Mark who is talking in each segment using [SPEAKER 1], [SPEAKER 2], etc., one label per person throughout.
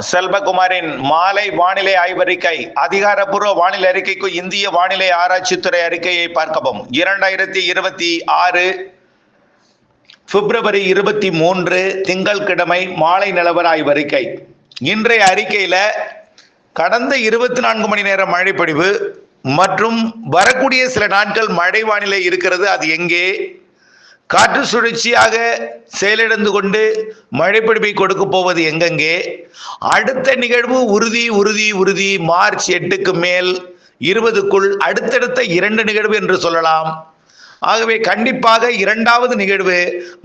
[SPEAKER 1] செல்வகுமாரின் மாலை வானிலை ஆய்வறிக்கை. அதிகாரப்பூர்வ வானிலை அறிக்கைக்கு இந்திய வானிலை ஆராய்ச்சித்துறை அறிக்கையை பார்க்கவும். 2026 பிப்ரவரி 23 திங்கட்கிழமை மாலை நிலவர ஆய்வறிக்கை. இன்றைய அறிக்கையில கடந்த 24 மணி நேர மழைப்பொழிவு மற்றும் வரக்கூடிய சில நாட்கள் மழை வானிலை இருக்கிறது. அது எங்கே? காற்று சுழற்சியாக செயலிழந்து கொண்டு மழைப்பொழிவை கொடுக்க போவது எங்கெங்கே? அடுத்த நிகழ்வு உறுதி உறுதி உறுதி மார்ச் 8க்கு மேல் 20க்குள் அடுத்தடுத்த 2 நிகழ்வு என்று சொல்லலாம். ஆகவே கண்டிப்பாக இரண்டாவது நிகழ்வு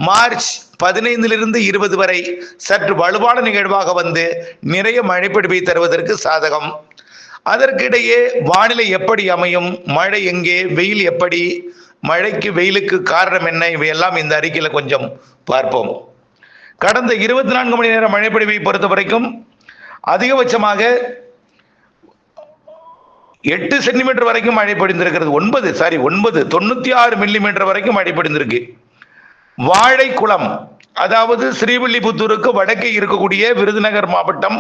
[SPEAKER 1] மார்ச் 15லிருந்து 20 வரை சற்று வலுவான நிகழ்வாக வந்து நிறைய மழைப்பொழிவை தருவதற்கு சாதகம். அதற்கிடையே வானிலை எப்படி அமையும்? மழை எங்கே? வெயில் எப்படி? மழைக்கு வெயிலுக்கு காரணம் என்ன? இவையெல்லாம் இந்த அறிக்கையில கொஞ்சம் பார்ப்போம். கடந்த 24 மணி நேர மழைப்பொழிவை பொறுத்த வரைக்கும் அதிகபட்சமாக 8 சென்டிமீட்டர் வரைக்கும் மழை பொழிந்திருக்கிறது. 96 மில்லிமீட்டர் வரைக்கும் மழை பொழிந்திருக்கு. வாழைக்குளம், அதாவது ஸ்ரீவில்லிபுத்தூருக்கு வடக்கே இருக்கக்கூடிய விருதுநகர் மாவட்டம்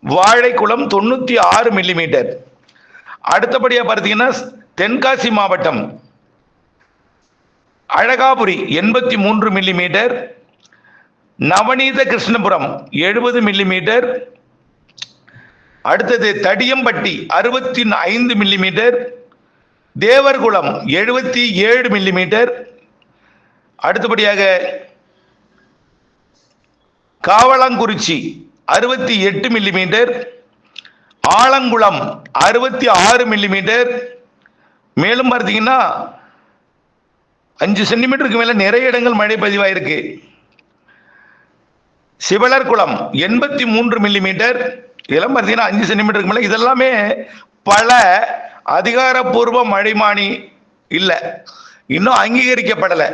[SPEAKER 1] வாழைக்குளம் 96 மில்லிமீட்டர். அடுத்தபடியா பார்த்தீங்கன்னா தென்காசி மாவட்டம் அழகாபுரி 83 மில்லிமீட்டர், நவநீத கிருஷ்ணபுரம் 70 மில்லிமீட்டர், அடுத்தது தடியம்பட்டி 65 மில்லிமீட்டர், தேவர்குளம் 77 மில்லிமீட்டர், அடுத்தபடியாக காவலாங்குறிச்சி 68 மில்லிமீட்டர், ஆலங்குளம் 66 மில்லிமீட்டர். மேலும் பார்த்தீங்கன்னா 5 சென்டிமீட்டருக்கு மேல நிறைய இடங்கள் மழை பதிவாயிருக்கு. சிவலர்குளம் 83 மில்லிமீட்டர். இதெல்லாம் பார்த்தீங்கன்னா 5 சென்டிமீட்டருக்கு மேல. இதெல்லாமே பல அதிகாரப்பூர்வ மழைமானி இல்லை, இன்னும் அங்கீகரிக்கப்படலை.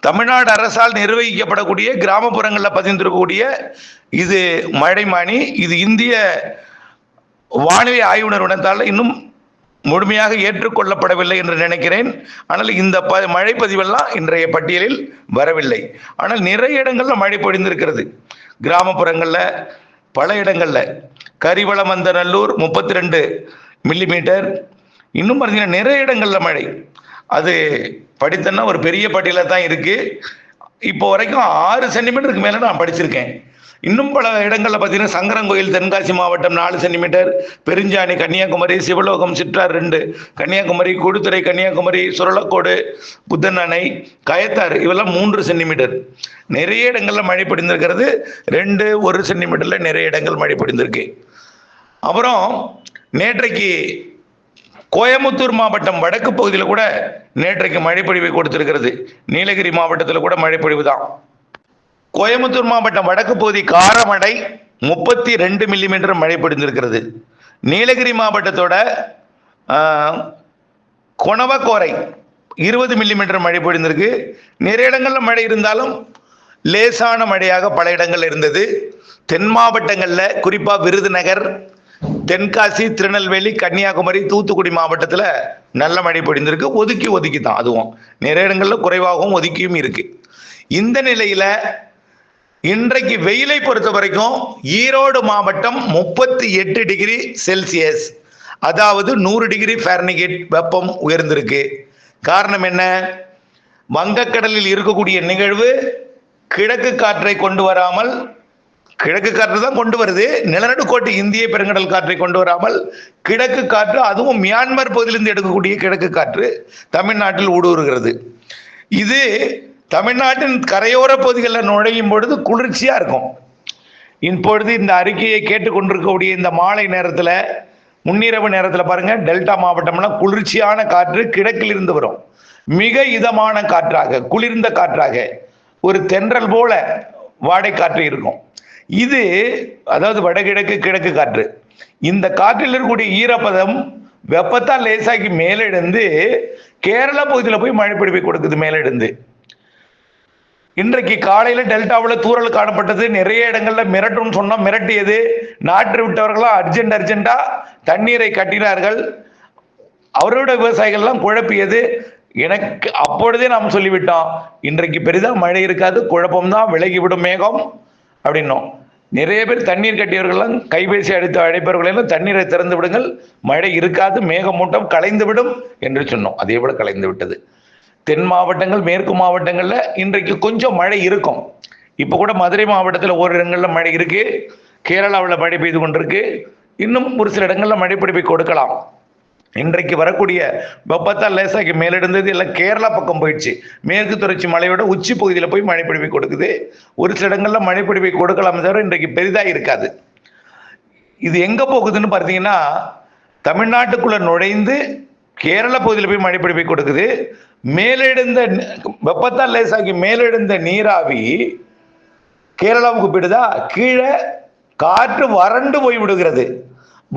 [SPEAKER 1] தமிழ்நாடு அரசால் நிர்வகிக்கப்படக்கூடிய கிராமப்புறங்களில் பதிந்திருக்கக்கூடிய இது மழைமானி. இது இந்திய வானிலை ஆய்வு நிறுவனத்தால் இன்னும் முழுமையாக ஏற்றுக்கொள்ளப்படவில்லை என்று நினைக்கிறேன். ஆனால் இந்த மழை பதிவெல்லாம் இன்றைய பட்டியலில் வரவில்லை. ஆனால் நிறைய இடங்கள்ல மழை பொழிந்திருக்கிறது. கிராமப்புறங்களில் பல இடங்கள்ல கரிவளமந்தநல்லூர் 32 மில்லிமீட்டர். இன்னும் பார்த்தீங்கன்னா நிறைய இடங்கள்ல மழை. அது படித்தன்னா ஒரு பெரிய பட்டியல தான் இருக்கு. இப்போ வரைக்கும் 6 சென்டிமீட்டருக்கு மேல நான் படிச்சிருக்கேன். இன்னும் பல இடங்கள்ல பார்த்தீங்கன்னா சங்கரங்கோயில் தென்காசி மாவட்டம் 4 சென்டிமீட்டர், பெருஞ்சாணி கன்னியாகுமரி, சிவலோகம் சிற்றார் 2 கன்னியாகுமரி, கொடுத்துறை கன்னியாகுமரி, சுரலக்கோடு, புத்தன் அணை, கயத்தாறு இவெல்லாம் 3 சென்டிமீட்டர். நிறைய இடங்கள்ல மழை பொழிந்திருக்கிறது. 1 சென்டிமீட்டர்ல நிறைய இடங்கள் மழை பொழிந்திருக்கு. அப்புறம் நேற்றைக்கு கோயம்புத்தூர் மாவட்டம் வடக்கு பகுதியில் கூட நேற்றைக்கு மழைப்பொழிவை கொடுத்திருக்கிறது. நீலகிரி மாவட்டத்தில் கூட மழைப்பொழிவு தான். கோயம்புத்தூர் மாவட்டம் வடக்கு பகுதி காரமடை 32 மில்லிமீட்டர் மழை பொழிந்திருக்கிறது. நீலகிரி மாவட்டத்தோட கொணவக்கோரை 20 மில்லிமீட்டர் மழை பொழிந்திருக்கு. நிறைய இடங்கள்ல மழை இருந்தாலும் லேசான மழையாக பல இடங்கள் இருந்தது. தென் மாவட்டங்கள்ல குறிப்பா விருதுநகர், தென்காசி, திருநெல்வேலி, கன்னியாகுமரி, தூத்துக்குடி மாவட்டத்தில் நல்ல மழை பொழிந்திருக்கு. ஒதுக்கி தான். அதுவும் நிறைய இடங்கள்ல குறைவாகவும் ஒதுக்கியும் இருக்கு. இந்த நிலையில இன்றைக்கு வெயிலை பொறுத்த வரைக்கும் ஈரோடு மாவட்டம் 38 டிகிரி செல்சியஸ், அதாவது 100 டிகிரி ஃபாரன்ஹீட் வெப்பம் உயர்ந்திருக்கு. காரணம் என்ன? வங்கக்கடலில் இருக்கக்கூடிய நிகழ்வு கிழக்கு காற்றை கொண்டு வராமல், கிழக்கு காற்று தான் கொண்டு வருது, நிலநடுக்கோட்டு இந்திய பெருங்கடல் காற்றை கொண்டு வராமல் கிழக்கு காற்று, அதுவும் மியான்மர் பகுதியிலிருந்து எடுக்கக்கூடிய கிழக்கு காற்று தமிழ்நாட்டில் ஊடுருகிறது. இது தமிழ்நாட்டின் கரையோர பகுதிகளில் நுழையும் பொழுது குளிர்ச்சியா இருக்கும். இப்பொழுது இந்த அறிக்கையை கேட்டுக்கொண்டிருக்கக்கூடிய இந்த மாலை நேரத்தில், முன்னிரவு நேரத்தில் பாருங்க, டெல்டா மாவட்டம்லாம் குளிர்ச்சியான காற்று கிழக்கில் இருந்து வரும். மிக இதமான காற்றாக, குளிர்ந்த காற்றாக, ஒரு தென்றல் போல வாடை காற்று இருக்கும். இது அதாவது வடகிழக்கு கிழக்கு காற்று. இந்த காற்றில் இருக்கக்கூடிய ஈரப்பதம் வெப்பத்தால் லேசாக்கி மேலெடுந்து கேரள பகுதியில் போய் மழை பொழிவை கொடுக்குது மேலெடுந்து. இன்றைக்கு காலையில டெல்டாவில் தூறல் காணப்பட்டது. நிறைய இடங்கள்ல மிரட்டும்னு சொன்னா மிரட்டியது. நாற்று விட்டவர்களாம் அர்ஜென்டா தண்ணீரை கட்டினார்கள். அவரோட விவசாயிகள்லாம் குழப்பியது. எனக்கு அப்பொழுதே நாம் சொல்லிவிட்டோம், இன்றைக்கு பெரிதா மழை இருக்காது, குழப்பம்தான், விலகிவிடும் மேகம் அப்படின்னோம். நிறைய பேர் தண்ணீர் கட்டியவர்கள்லாம் கைபேசி அடித்து அழைப்பவர்களெல்லாம் தண்ணீரை திறந்து விடுங்கள், மழை இருக்காது, மேகமூட்டம் கலைந்து விடும் என்று சொன்னோம். அதே போல கலைந்து விட்டது. தென் மாவட்டங்கள், மேற்கு மாவட்டங்கள்ல இன்றைக்கு கொஞ்சம் மழை இருக்கும். இப்ப கூட மதுரை மாவட்டத்தில் ஒரு இடங்கள்ல மழை இருக்கு, கேரளாவில் மழை பெய்து கொண்டிருக்கு, இன்னும் ஒரு சில இடங்கள்ல மழை பிடிப்பை கொடுக்கலாம். இன்றைக்கு வரக்கூடிய வெப்பத்தால் லேசாக்கி மேலெடுந்தது எல்லாம் கேரளா பக்கம் போயிடுச்சு. மேற்கு தொடர்ச்சி மலையோட உச்சி பகுதியில் போய் மழைப்பிடிப்பை கொடுக்குது. ஒரு சில இடங்கள்ல மழைப்பிடிப்பை கொடுக்கலாம், தவிர இன்றைக்கு பெரிதாக இருக்காது. இது எங்க போகுதுன்னு பார்த்தீங்கன்னா, தமிழ்நாட்டுக்குள்ள நுழைந்து கேரள பகுதியில் போய் மழைப்பிடிப்பை கொடுக்குது. மேலெழுந்த வெப்பத்தால் லேசாக்கி மேலெழுந்த நீராவி கேரளாவுக்கு போயிடுதா, கீழே காற்று வறண்டு போய் விடுகிறது.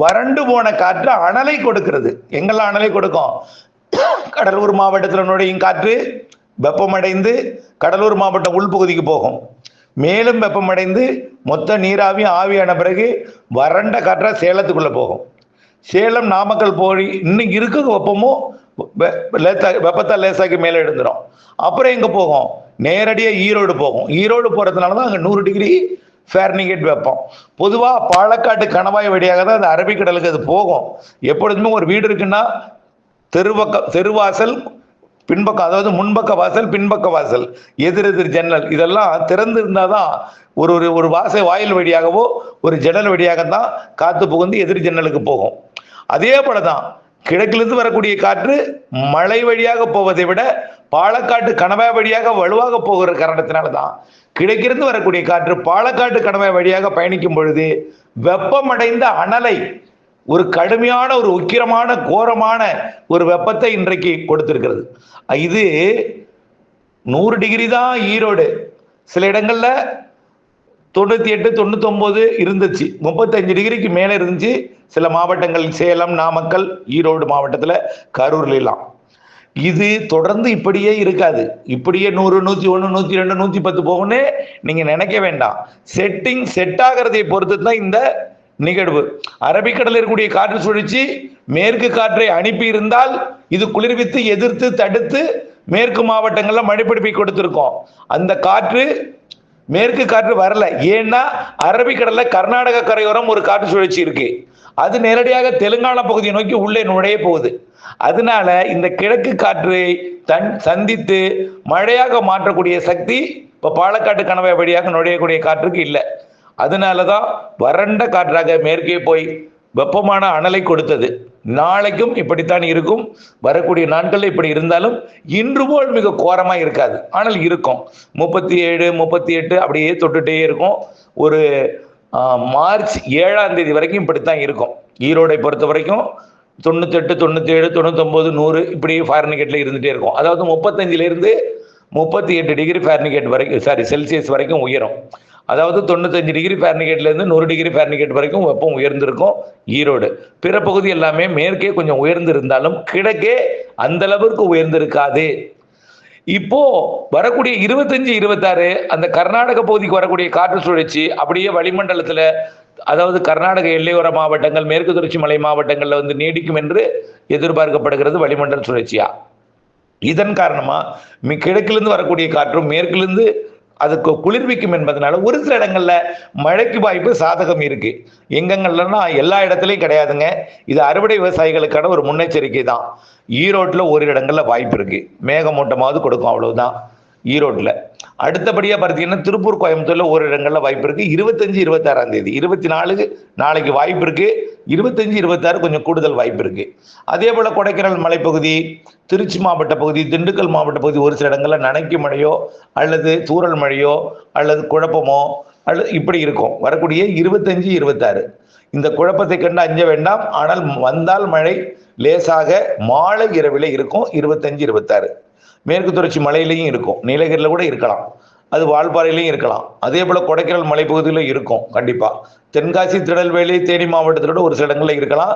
[SPEAKER 1] வறண்டு போன காற்று அனலை கொடுக்கிறது. எங்கெல்லாம் அனலை கொடுக்கும்? கடலூர் மாவட்டத்தில் நுழையும் காற்று வெப்பமடைந்து கடலூர் மாவட்டம் உள்பகுதிக்கு போகும். மேலும் வெப்பமடைந்து மொத்த நீராவி ஆவியான பிறகு வறண்ட காற்றா சேலத்துக்குள்ள போகும். சேலம் நாமக்கல் போய் இன்னைக்கு இருக்க வெப்பமும் வெப்பத்தால் லேசாக்கி மேலே எழுந்துடும். அப்புறம் எங்க போகும்? நேரடியாக ஈரோடு போகும். ஈரோடு போறதுனால தான் அங்கே 100 டிகிரி ஃபாரன்ஹீட் வெப்பம். பொதுவாக பாலக்காட்டு கணவாய் வழியாக தான் அந்த அரபிக்கடலுக்கு அது போகும். எப்பொழுதுமே ஒரு வீடு இருக்குன்னா தெருவாசல் பின்பக்கம், அதாவது முன்பக்க வாசல் பின்பக்க வாசல் எதிர் ஜன்னல் இதெல்லாம் திறந்து இருந்தாதான் ஒரு வாயில் வழியாகவோ ஒரு ஜன்னல் வழியாகத்தான் காத்து புகுந்து எதிர் ஜன்னலுக்கு போகும். அதே போலதான் கிழக்கிலிருந்து வரக்கூடிய காற்று மலை வழியாக போவதை விட பாலக்காட்டு கணவாய் வழியாக வலுவாக போகிற காரணத்தினால்தான் கிழக்கிருந்து வரக்கூடிய காற்று பாலக்காட்டு கணவாய் வழியாக பயணிக்கும் பொழுது வெப்பமடைந்த அனலை, ஒரு கடுமையான ஒரு உக்கிரமான கோரமான ஒரு வெப்பத்தை இன்றைக்கு கொடுத்திருக்கிறது. இது 100 டிகிரி தான் ஈரோடு. சில இடங்கள்ல 98 99 இருந்துச்சு, 35 டிகிரிக்கு மேல இருந்துச்சு சில மாவட்டங்கள், சேலம், நாமக்கல், ஈரோடு மாவட்டத்தில், கரூர்ல எல்லாம். இது தொடர்ந்து இப்படியே இருக்காது. இப்படியே 100 101 102 110 போகும்னு நீங்க நினைக்க வேண்டாம். செட் ஆகிறதை பொறுத்து தான் இந்த நிகழ்வு. அரபிக்கடலில் இருக்கக்கூடிய காற்று சுழற்சி மேற்கு காற்றை அனுப்பி இருந்தால் இது குளிர்வித்து எதிர்த்து தடுத்து மேற்கு மாவட்டங்கள்ல மழைப்பிடிப்பை கொடுத்திருக்கோம். அந்த காற்று மேற்கு காற்று வரல. ஏன்னா அரபிக்கடல்ல கர்நாடக கரையோரம் ஒரு காற்று சுழற்சி இருக்கு. அது நேரடியாக தெலுங்கானா பகுதியை நோக்கி உள்ளே நுழைய போகுது. அதனால இந்த கிழக்கு காற்றை சந்தித்து மழையாக மாற்றக்கூடிய சக்தி இப்ப பாலக்காட்டு கணவாய் வழியாக நுழையக்கூடிய காற்றுக்கு இல்லை. அதனாலதான் வறண்ட காற்றாக மேற்கே போய் வெப்பமான அனலை கொடுத்தது. நாளைக்கும் இப்படித்தான் இருக்கும். வரக்கூடிய நாட்கள்ல இப்படி இருந்தாலும் இன்று போல் மிக கோரமா இருக்காது, ஆனால் இருக்கும். 37 38 அப்படியே தொட்டுட்டே இருக்கும். ஒரு மார்ச் 7ஆம் தேதி வரைக்கும் இப்படித்தான் இருக்கும். ஈரோடை பொறுத்த வரைக்கும் 98 97 99 100 இப்படி ஃபாரன்ஹீட்ல இருந்துட்டே இருக்கும். அதாவது 35 இருந்து 38 டிகிரி ஃபாரன்ஹீட் வரைக்கும், செல்சியஸ் வரைக்கும் உயரும். அதாவது 95 டிகிரி ஃபாரன்ஹீட்ல இருந்து 100 டிகிரி ஃபாரன்ஹீட் வரைக்கும் வெப்பம் உயர்ந்திருக்கும் ஈரோடு. பிற பகுதி எல்லாமே மேற்கே கொஞ்சம் உயர்ந்து இருந்தாலும் கிழக்கே அந்த அளவிற்கு உயர்ந்திருக்காது. இப்போ வரக்கூடிய 25 26 அந்த கர்நாடக பகுதிக்கு வரக்கூடிய காற்று சுழற்சி அப்படியே வளிமண்டலத்துல, அதாவது கர்நாடக எல்லையோர மாவட்டங்கள், மேற்கு தொடர்ச்சி மலை மாவட்டங்கள்ல வந்து நீடிக்கும் என்று எதிர்பார்க்கப்படுகிறது வளிமண்டல சுழற்சியா. இதன் காரணமா கிழக்கிலிருந்து வரக்கூடிய காற்றும் மேற்கிலிருந்து அதுக்கு குளிர்விக்கும் என்பதனால ஒரு சில இடங்கள்ல மழைக்கு வாய்ப்பு சாதகம் இருக்கு. எங்கெங்கள்லன்னா எல்லா இடத்துலையும் கிடையாதுங்க. இது அறுவடை விவசாயிகளுக்கான ஒரு முன்னெச்சரிக்கை தான். ஈரோட்டில் ஒரு இடங்கள்ல வாய்ப்பு இருக்கு, மேகமூட்டமாவது கொடுக்கும், அவ்வளவுதான் ஈரோட்டில். அடுத்தபடியா பார்த்தீங்கன்னா திருப்பூர், கோயம்புத்தூர்ல ஒரு இடங்கள்ல வாய்ப்பு இருக்கு. 25 26ஆம் தேதி, 24 நாளைக்கு வாய்ப்பு இருக்கு. 25 26 கொஞ்சம் கூடுதல் வாய்ப்பு இருக்கு. அதே போல கொடைக்கானல் மலைப்பகுதி, திருச்சி மாவட்ட பகுதி, திண்டுக்கல் மாவட்ட பகுதி ஒரு சில இடங்கள்ல நனைக்கும் மழையோ அல்லது தூறல் மழையோ அல்லது குழப்பமோ அல்லது இப்படி இருக்கும். வரக்கூடிய 25 26 இந்த குழப்பத்தை கண்டு அஞ்ச வேண்டாம். ஆனால் வந்தால் மழை லேசாக மாலை இரவில இருக்கும். 25 26 மேற்கு தொடர்ச்சி மலையிலையும் இருக்கும், நீலகிரில கூட இருக்கலாம், அது வால்பாறையிலையும் இருக்கலாம். அதே போல கொடைக்கானல் மலைப்பகுதியிலும் இருக்கும் கண்டிப்பா. தென்காசி, திருநெல்வேலி, தேனி மாவட்டத்திலோட ஒரு சில இடங்கள்ல இருக்கலாம்.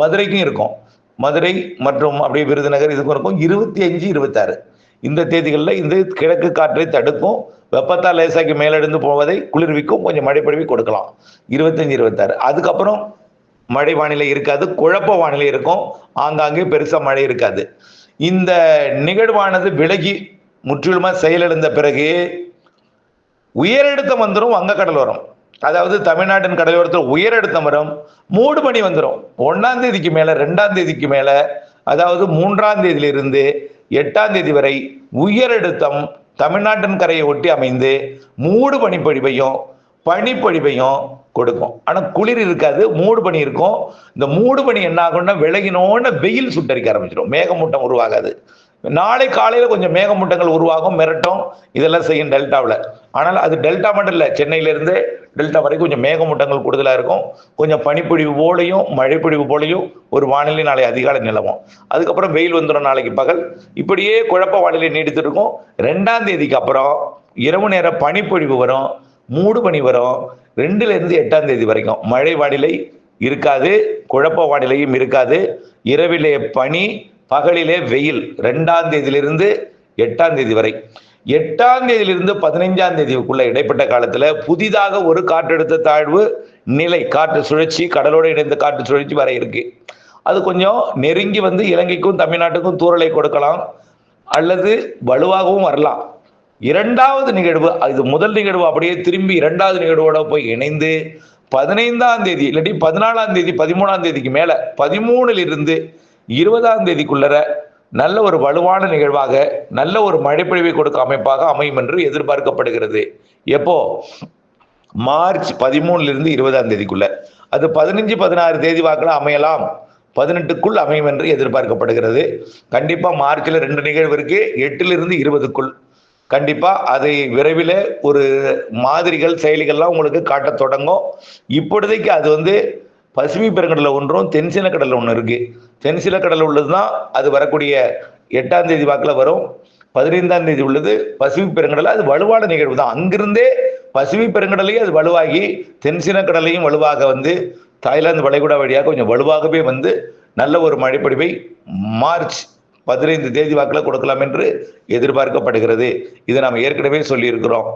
[SPEAKER 1] மதுரைக்கும் இருக்கும். மதுரை மற்றும் அப்படியே விருதுநகர் இதுக்கும் இருக்கும். 25 26 இந்த தேதிகளில் இந்த கிழக்கு காற்றை தடுக்கும், வெப்பத்தால் லேசாக்கி மேலெடுந்து போவதை குளிர்விக்கும், கொஞ்சம் மழை பொழிவு கொடுக்கலாம். 25 26 அதுக்கப்புறம் மழை வானிலை இருக்காது, குழப்ப வானிலை இருக்கும். ஆங்காங்கே பெருசா மழை இருக்காது. இந்த நிகழ்வானது விலகி முற்றிலுமா செயலிழந்த பிறகு உயரழுத்தம் வந்துடும் வங்கக்கடலோரம். அதாவது தமிழ்நாட்டின் கடலோரத்தில் உயரழுத்தம் வரும். மூடு பனி வந்துடும். 1ஆம் தேதிக்கு மேல 2ஆம் தேதிக்கு மேல, அதாவது 3ஆம் தேதியிலிருந்து 8ஆம் தேதி வரை உயரழுத்தம் தமிழ்நாட்டின் கரையை ஒட்டி அமைந்து மூடு பனிப்பொழிவையும் பனிப்பொழிவையும் கொடுக்கும். ஆனா குளிர் இருக்காது, மூடு பனி இருக்கும். இந்த மூடு பனி என்ன ஆகும்னா விலகினோன்னு வெயில் சுட்டரிக்க ஆரம்பிச்சிடும், மேகமூட்டம் உருவாகாது. நாளை காலையில கொஞ்சம் மேகமூட்டங்கள் உருவாகும், மிரட்டும், இதெல்லாம் செய்யும் டெல்டாவில். ஆனால் அது டெல்டா மட்டும் இல்லை, சென்னையிலிருந்து டெல்டா வரைக்கும் கொஞ்சம் மேகமூட்டங்கள் கூடுதலாக இருக்கும். கொஞ்சம் பனிப்பொழிவு போலையும் மழைப்பொழிவு போலையும் ஒரு வானிலை நாளை அதிகாலை நிலவும். அதுக்கப்புறம் வெயில் வந்துடும் நாளைக்கு பகல். இப்படியே குழப்ப வானிலை நீடித்து இருக்கும். 2ஆம் தேதிக்கு அப்புறம் இரவு நேர பனிப்பொழிவு வரும், மூடு பனி வரும். 2லிருந்து 8ஆம் தேதி வரைக்கும் மழை வானிலை இருக்காது, குழப்ப வானிலையும் இருக்காது. இரவிலே பனி, பகலிலே வெயில். 2ஆம் தேதியிலிருந்து 8ஆம் தேதி வரை. 8ஆம் தேதியிலிருந்து 15ஆம் தேதிக்குள்ள இடைப்பட்ட காலத்துல புதிதாக ஒரு காற்றழுத்த தாழ்வு நிலை, காற்று சுழற்சி, கடலோடு இணைந்த காற்று சுழற்சி வர இருக்கு. அது கொஞ்சம் நெருங்கி வந்து இலங்கைக்கும் தமிழ்நாட்டுக்கும் தூறலை கொடுக்கலாம், அல்லது வலுவாகவும் வரலாம். 2வது நிகழ்வு, இது முதல் நிகழ்வு அப்படியே திரும்பி 2வது நிகழ்வோட போய் இணைந்து 15ஆம் தேதி இல்லாட்டி 14ஆம் தேதி 13ஆம் தேதிக்கு மேல 13லிருந்து 20ஆம் தேதிக்குள்ளர நல்ல ஒரு வலுவான நிகழ்வாக, நல்ல ஒரு மழைப்பொழிவை கொடுக்க அமைப்பாக அமையும் என்று எதிர்பார்க்கப்படுகிறது. எப்போ? மார்ச் 13லிருந்து 20ஆம் தேதிக்குள்ள. அது 15 16 தேதி வாக்கில் அமையலாம், 18க்குள் அமையும் என்று எதிர்பார்க்கப்படுகிறது. கண்டிப்பா மார்ச்ல 2 நிகழ்வு இருக்கு, 8லிருந்து 20க்குள். கண்டிப்பா அதை விரைவில் ஒரு மாதிரிகள் செயலிகள்லாம் உங்களுக்கு காட்ட தொடங்கும். இப்பொழுதைக்கு அது வந்து பசிபிக் பெருங்கடலில் ஒன்றும் தென்சீன கடலில் ஒன்று இருக்கு. தென்சீன கடல் உள்ளதுதான் அது வரக்கூடிய 8ஆம் தேதி வாக்கில் வரும். 15ஆம் தேதி உள்ளது பசிபிக் பெருங்கடல். அது வலுவான நிகழ்வு தான். அங்கிருந்தே பசிபிக் பெருங்கடலையும் அது வலுவாகி தென்சீன கடலையும் வலுவாக வந்து தாய்லாந்து வளைகுடா வழியாக கொஞ்சம் வலுவாகவே வந்து நல்ல ஒரு மழைப்பொழிவை மார்ச் 15 தேதி வாக்கில் கொடுக்கலாம் என்று எதிர்பார்க்கப்படுகிறது. இதை நாம் ஏற்கனவே சொல்லியிருக்கிறோம்.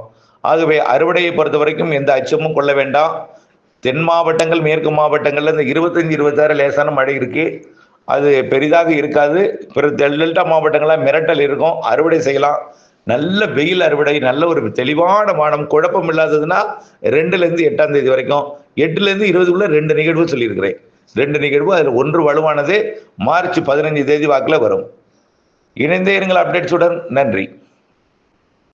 [SPEAKER 1] ஆகவே அறுவடையை பொறுத்த வரைக்கும் எந்த அச்சமும் கொள்ள வேண்டாம். தென் மாவட்டங்கள், மேற்கு மாவட்டங்கள்ல இந்த 25 26 லேசான மழை இருக்கு, அது பெரிதாக இருக்காது. பிற டெல்டா மாவட்டங்கள்லாம் மிரட்டல் இருக்கும், அறுவடை செய்யலாம். நல்ல வெயில் அறுவடை, நல்ல ஒரு தெளிவான வானம், குழப்பம் இல்லாததுன்னா 2லிருந்து 8ஆம் தேதி வரைக்கும், 8லிருந்து 20க்குள்ள 2 நிகழ்வு சொல்லியிருக்கிறேன். 2 நிகழ்வு, அதில் ஒன்று வலுவானது மார்ச் 15 தேதி வாக்கில் வரும். இணைந்தே இருங்கள் அப்டேட்ஸுடன். நன்றி.